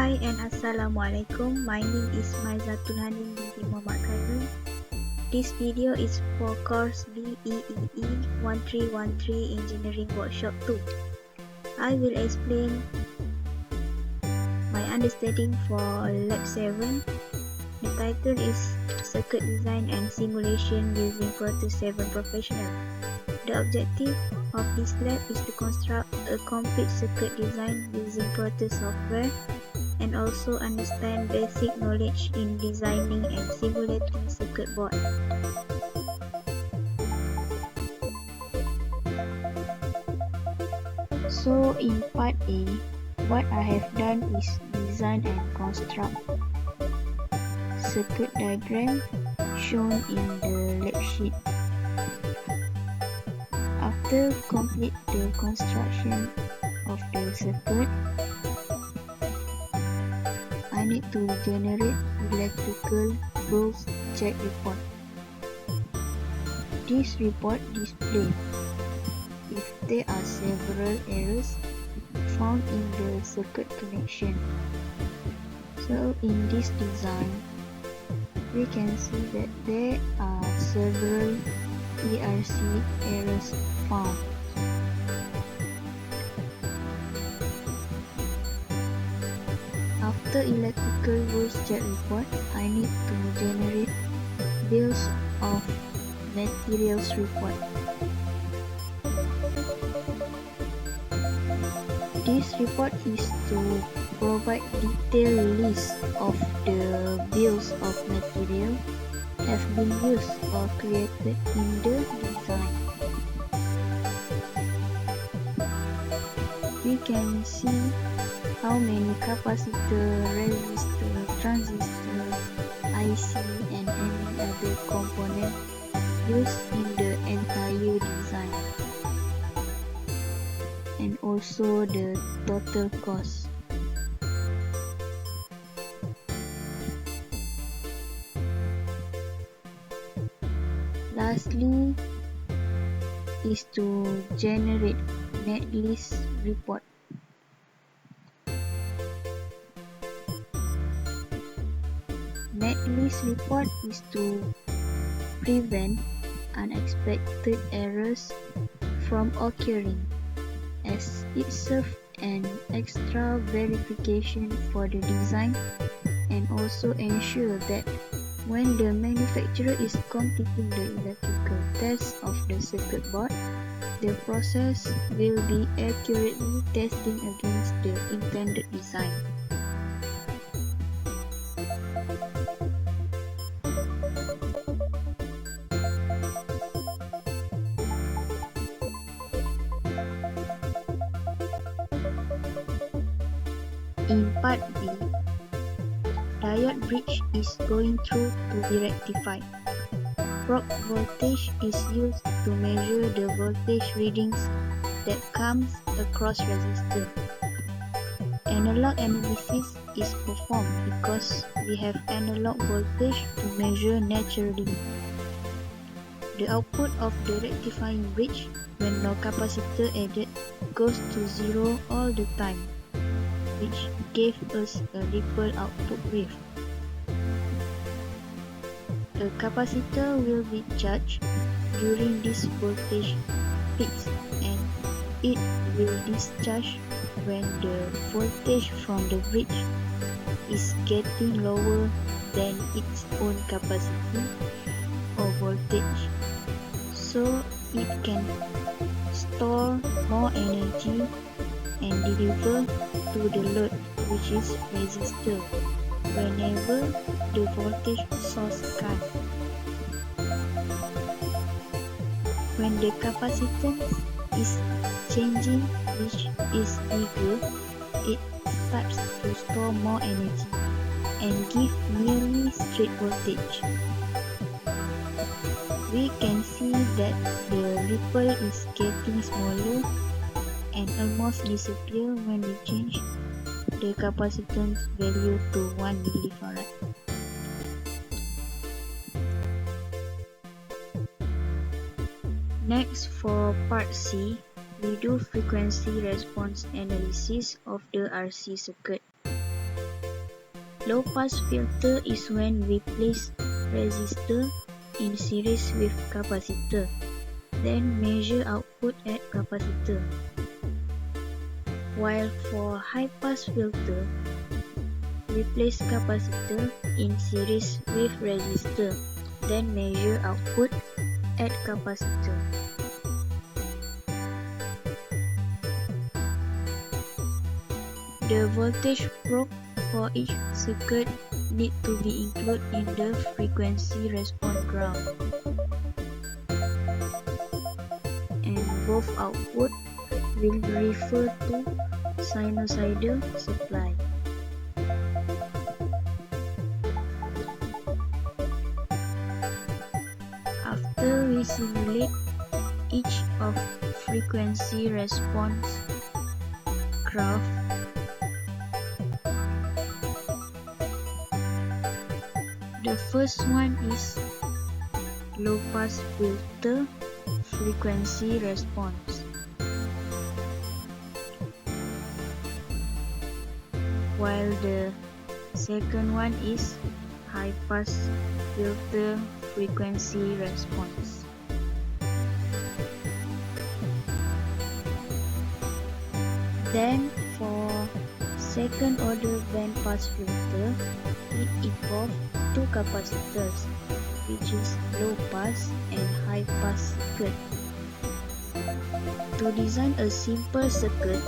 Hi and Assalamualaikum. My name is Maizatul Hanim binti Muhammad Khairul. This video is for course BEEE 1313 Engineering Workshop 2. I will explain my understanding for Lab 7. The title is Circuit Design and Simulation using Proteus 7 Professional. The objective of this lab is to construct a complete circuit design using Proteus software and also understand basic knowledge in designing and simulating circuit board. So in part A, what I have done is design and construct circuit diagram shown in the lab sheet. After complete the construction of the circuit, I need to generate electrical rules check report. This report displays if there are several errors found in the circuit connection. So in this design, we can see that there are several ERC errors found. After electrical rules check report, I need to generate bills of materials report. This report is to provide detailed list of the bills of material have been used or created in the design. We can see how many capacitor, resistor, transistor, IC and any other component used in the entire design, and also the total cost. Lastly is to generate netlist report. Netlist report is to prevent unexpected errors from occurring, as it serves an extra verification for the design and also ensure that when the manufacturer is completing the electrical test of the circuit board, the process will be accurately testing against the intended design. In part B, diode bridge is going through to be rectified. Probe voltage is used to measure the voltage readings that comes across resistor. Analog analysis is performed because we have analog voltage to measure naturally. The output of the rectifying bridge when no capacitor added goes to zero all the time, which gave us a ripple output wave. A capacitor will be charged during this voltage peaks and it will discharge when the voltage from the bridge is getting lower than its own capacity or voltage, so it can store more energy and deliver to the load, which is resistor, whenever the voltage source cut. When the capacitance is changing, which is bigger, it starts to store more energy and give nearly straight voltage. We can see that the ripple is getting smaller and almost disappear when we change the capacitance value to 1 millifarad. Next, for part C, we do frequency response analysis of the RC circuit. Low pass filter is when we place resistor in series with capacitor, then measure output at capacitor. While for high pass filter, we place capacitor in series with resistor, then measure output at capacitor. The voltage probe for each circuit need to be included in the frequency response graph, and both output will refer to sinusoidal supply. After we simulate each of frequency response graph, the first one is low pass filter frequency response, while the second one is high pass filter frequency response. Then for second order band pass filter, it involves two capacitors, which is low pass and high pass circuit. To design a simple circuit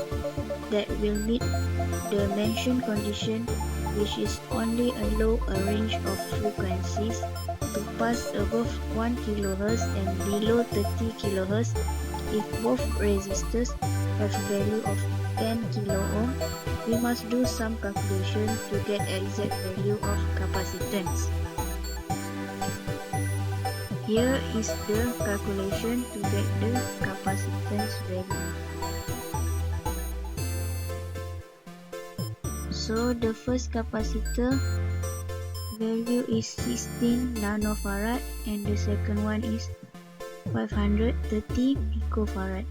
that will meet the mentioned condition, which is only allow a range of frequencies to pass above 1 kHz and below 30 kHz if both resistors have value of 10 kΩ, we must do some calculation to get exact value of capacitance. Here is the calculation to get the capacitance value. So the first capacitor value is 16 nanofarad and the second one is 530 picofarad.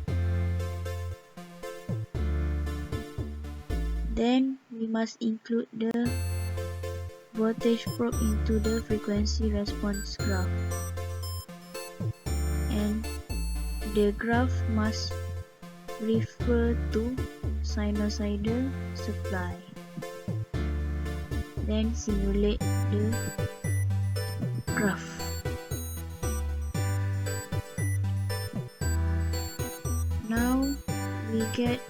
Then we must include the voltage probe into the frequency response graph, and the graph must refer to sinusoidal supply. Then simulate the graph. Now we get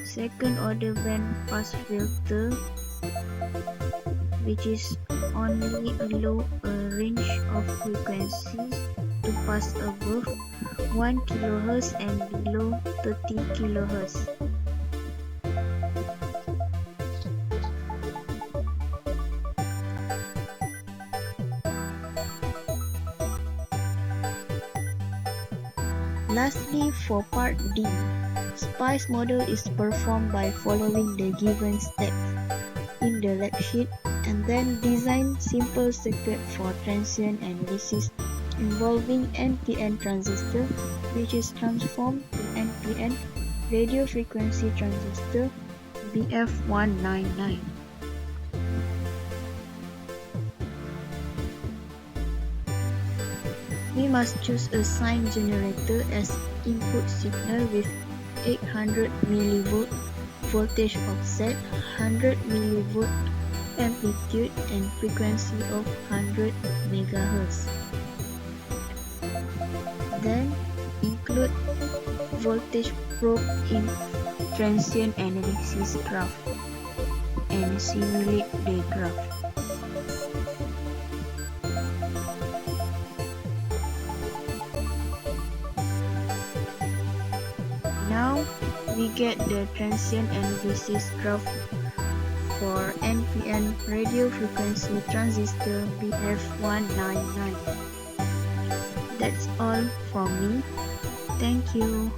second order band pass filter, which is only allow a range of frequencies to pass above 1 kHz and below 30 kHz. Lastly, for part D, SPICE model is performed by following the given steps in the lab sheet and then design simple circuit for transient analysis involving NPN transistor, which is transformed to NPN radio frequency transistor BF199. We must choose a sine generator as input signal with 800 mV voltage offset, 100 mV amplitude and frequency of 100 MHz. Then include voltage probe in transient analysis graph and simulate the graph. Now we get the transient analysis graph for NPN radio frequency transistor BF199. That's all from me. Thank you.